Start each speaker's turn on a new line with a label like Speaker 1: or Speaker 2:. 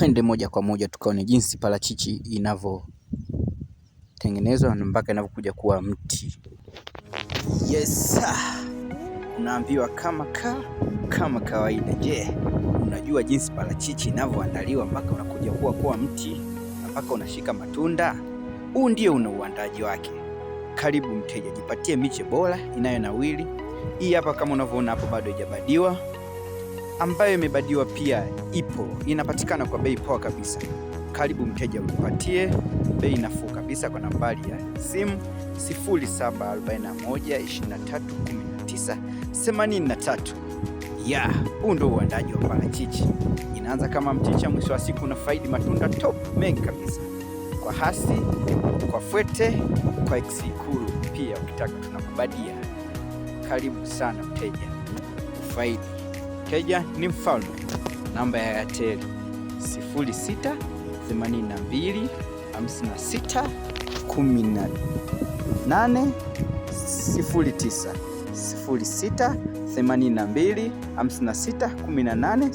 Speaker 1: twende moja kwa moja tukaone jinsi parachichi inavyotengenezwa mpaka inavyokuja kuwa mti. Yes, unaambiwa kama kawaida. Je, unajua jinsi parachichi inavyoandaliwa mpaka unakuja kuwa mti mpaka unashika matunda? Huu ndio una uandaji wake. Karibu mteja, jipatie miche bora inayonawili. Hii hapa kama unavyoona hapo bado haijabadiwa, ambayo imebadiwa pia ipo, inapatikana kwa bei poa kabisa. Karibu mteja, ujipatie bei nafuu kabisa kwa nambari ya simu 0741231983. Huu ndio uandaji wa parachichi. Inaanza kama mchicha, mwisho wa siku unafaidi matunda top mengi kabisa, kwa hasi, kwa fwete, kwa eksikuru pia ukitaka tunakubadia. Karibu sana mteja, ufaidi. Mteja ni mfalme. Namba ya Airtel 0682561809, 0682561809.